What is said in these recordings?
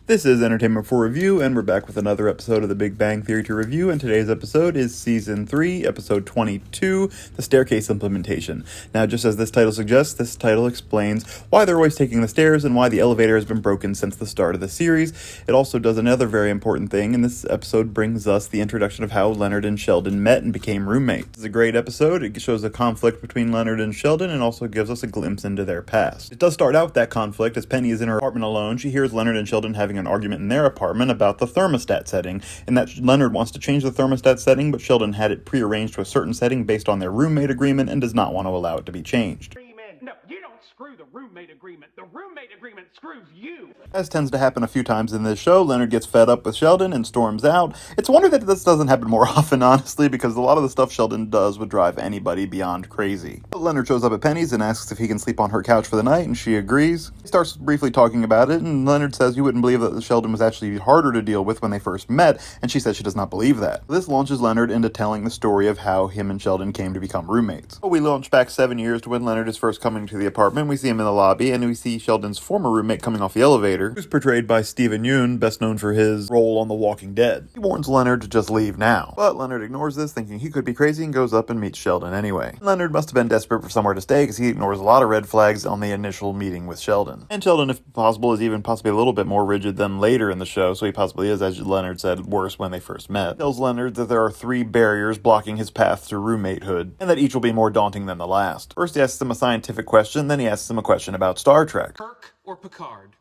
This is Entertainment for Review, and we're back with another episode of The Big Bang Theory to review, and today's episode is Season 3, Episode 22, The Staircase Implementation. Now, just as this title suggests, this title explains why they're always taking the stairs and why the elevator has been broken since the start of the series. It also does another very important thing, and this episode brings us the introduction of how Lonard and Sheldon met and became roommates. It's a great episode. It shows a conflict between Lonard and Sheldon and also gives us a glimpse into their past. It does start out with that conflict as Penny is in her apartment alone. She hears Lonard and Sheldon having an argument in their apartment about the thermostat setting, and that Lonard wants to change the thermostat setting, but Sheldon had it prearranged to a certain setting based on their roommate agreement and does not want to allow it to be changed. No, you don't screw the roommate agreement. The roommate agreement screws you. As tends to happen a few times in this show, Lonard gets fed up with Sheldon and storms out. It's a wonder that this doesn't happen more often, honestly, because a lot of the stuff Sheldon does would drive anybody beyond crazy. But Lonard shows up at Penny's and asks if he can sleep on her couch for the night, and she agrees. He starts briefly talking about it, and Lonard says you wouldn't believe that Sheldon was actually harder to deal with when they first met, and she says she does not believe that. This launches Lonard into telling the story of how him and Sheldon came to become roommates. But we launch back 7 years to when Lonard is first coming to the apartment. We see him in the lobby, and we see Sheldon's former roommate coming off the elevator, who's portrayed by Steven Yeun, best known for his role on The Walking Dead. He warns Lonard to just leave now, but Lonard ignores this, thinking he could be crazy, and goes up and meets Sheldon anyway. Lonard must have been desperate for somewhere to stay, because he ignores a lot of red flags on the initial meeting with Sheldon. And Sheldon, if possible, is even possibly a little bit more rigid than later in the show, so he possibly is, as Lonard said, worse when they first met. He tells Lonard that there are 3 barriers blocking his path to roommatehood, and that each will be more daunting than the last. First, he asks him a scientific question, then he asks him a question about Star Trek. Kirk or Picard?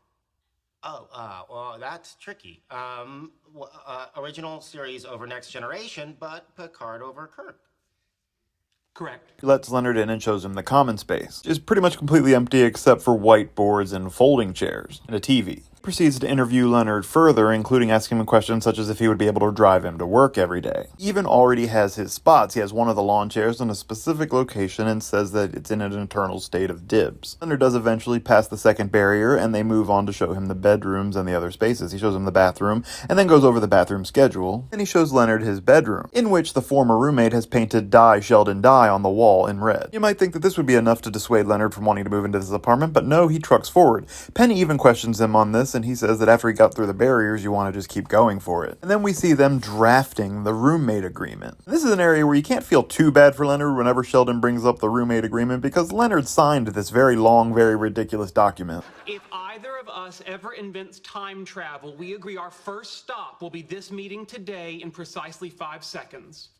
Well, that's tricky. Original series over Next Generation, but Picard over Kirk. Correct. He lets Lonard in and shows him the common space. It's pretty much completely empty except for whiteboards and folding chairs and a TV. Proceeds to interview Lonard further, including asking him questions such as if he would be able to drive him to work every day. He even already has his spots. He has one of the lawn chairs in a specific location and says that it's in an eternal state of dibs. Lonard does eventually pass the second barrier, and they move on to show him the bedrooms and the other spaces. He shows him the bathroom, and then goes over the bathroom schedule, and he shows Lonard his bedroom, in which the former roommate has painted "Die, Sheldon, Die" on the wall in red. You might think that this would be enough to dissuade Lonard from wanting to move into this apartment, but no, he trucks forward. Penny even questions him on this, and he says that after he got through the barriers, you want to just keep going for it. And then we see them drafting the roommate agreement. This is an area where you can't feel too bad for Lonard whenever Sheldon brings up the roommate agreement, because Lonard signed this very long, very ridiculous document. If either of us ever invents time travel, we agree our first stop will be this meeting today in precisely 5 seconds.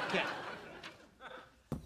Okay.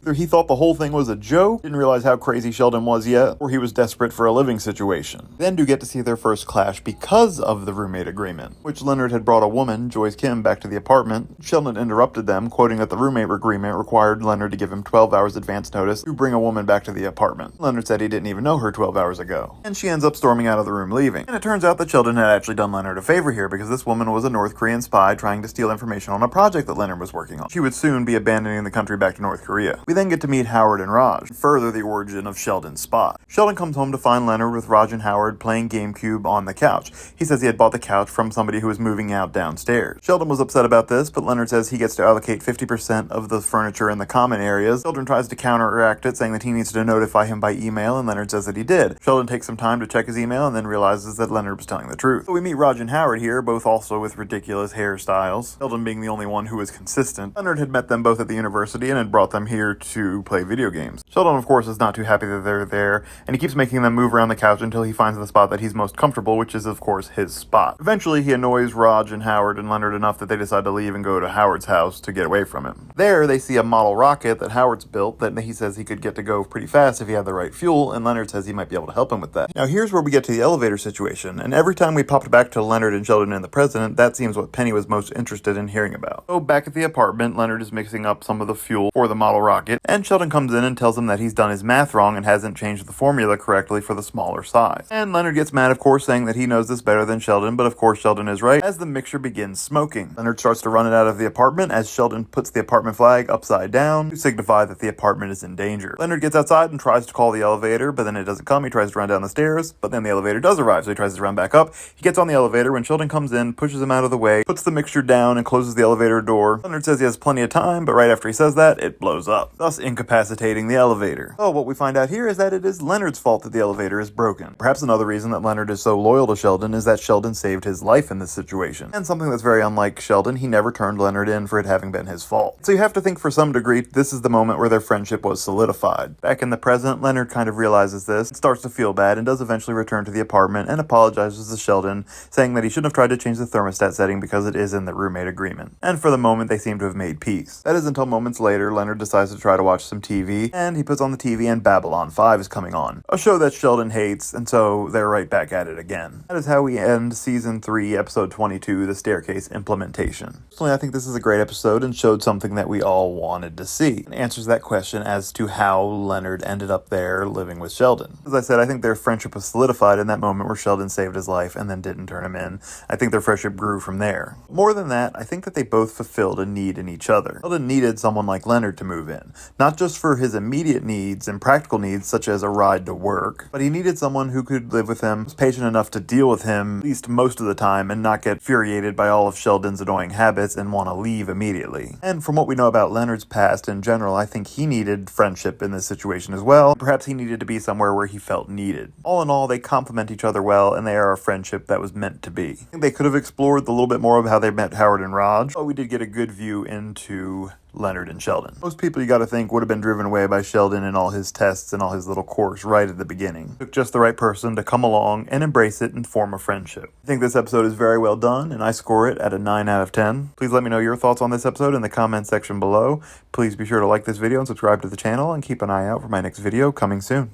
Either he thought the whole thing was a joke, didn't realize how crazy Sheldon was yet, or he was desperate for a living situation. Then do get to see their first clash because of the roommate agreement, which Lonard had brought a woman, Joyce Kim, back to the apartment. Sheldon interrupted them, quoting that the roommate agreement required Lonard to give him 12 hours advance notice to bring a woman back to the apartment. Lonard said he didn't even know her 12 hours ago, and she ends up storming out of the room, leaving. And it turns out that Sheldon had actually done Lonard a favor here, because this woman was a North Korean spy trying to steal information on a project that Lonard was working on. She would soon be abandoning the country back to North Korea. We then get to meet Howard and Raj, further the origin of Sheldon's spot. Sheldon comes home to find Lonard with Raj and Howard playing GameCube on the couch. He says he had bought the couch from somebody who was moving out downstairs. Sheldon was upset about this, but Lonard says he gets to allocate 50% of the furniture in the common areas. Sheldon tries to counteract it, saying that he needs to notify him by email, and Lonard says that he did. Sheldon takes some time to check his email and then realizes that Lonard was telling the truth. So we meet Raj and Howard here, both also with ridiculous hairstyles, Sheldon being the only one who was consistent. Lonard had met them both at the university and had brought them here to play video games. Sheldon, of course, is not too happy that they're there, and he keeps making them move around the couch until he finds the spot that he's most comfortable, which is, of course, his spot. Eventually, he annoys Raj and Howard and Lonard enough that they decide to leave and go to Howard's house to get away from him. There, they see a model rocket that Howard's built that he says he could get to go pretty fast if he had the right fuel, and Lonard says he might be able to help him with that. Now, here's where we get to the elevator situation, and every time we popped back to Lonard and Sheldon and the president, that seems what Penny was most interested in hearing about. So, back at the apartment, Lonard is mixing up some of the fuel for the model rocket, and Sheldon comes in and tells him that he's done his math wrong and hasn't changed the formula correctly for the smaller size. And Lonard gets mad, of course, saying that he knows this better than Sheldon, but of course Sheldon is right, as the mixture begins smoking. Lonard starts to run it out of the apartment as Sheldon puts the apartment flag upside down to signify that the apartment is in danger. Lonard gets outside and tries to call the elevator, but then it doesn't come. He tries to run down the stairs, but then the elevator does arrive, so he tries to run back up. He gets on the elevator when Sheldon comes in, pushes him out of the way, puts the mixture down, and closes the elevator door. Lonard says he has plenty of time, but right after he says that, it blows up. thus incapacitating the elevator. So what we find out here is that it is Leonard's fault that the elevator is broken. Perhaps another reason that Leonard is so loyal to Sheldon is that Sheldon saved his life in this situation. And something that's very unlike Sheldon, he never turned Leonard in for it having been his fault. So you have to think for some degree this is the moment where their friendship was solidified. Back in the present, Leonard kind of realizes this, starts to feel bad, and does eventually return to the apartment and apologizes to Sheldon, saying that he shouldn't have tried to change the thermostat setting because it is in the roommate agreement. And for the moment, they seem to have made peace. That is until moments later, Leonard decides to try to watch some TV, and he puts on the TV and Babylon 5 is coming on, a show that Sheldon hates, and so they're right back at it again. That is how we end Season 3, Episode 22, The Staircase Implementation. Personally, I think this is a great episode and showed something that we all wanted to see. It answers that question as to how Leonard ended up there living with Sheldon. As I said, I think their friendship was solidified in that moment where Sheldon saved his life and then didn't turn him in. I think their friendship grew from there. More than that, I think that they both fulfilled a need in each other. Sheldon needed someone like Leonard to move in, not just for his immediate needs and practical needs such as a ride to work, but he needed someone who could live with him, was patient enough to deal with him at least most of the time and not get infuriated by all of Sheldon's annoying habits and want to leave immediately. And from what we know about Leonard's past in general, I think he needed friendship in this situation as well. Perhaps he needed to be somewhere where he felt needed. All in all, they complement each other well, and they are a friendship that was meant to be. I think they could have explored a little bit more of how they met Howard and Raj, but we did get a good view into Leonard and Sheldon. Most people, you gotta think, would have been driven away by Sheldon and all his tests and all his little quirks right at the beginning. It took just the right person to come along and embrace it and form a friendship. I think this episode is very well done, and I score it at a 9 out of 10. Please let me know your thoughts on this episode in the comment section below. Please be sure to like this video and subscribe to the channel, and keep an eye out for my next video coming soon.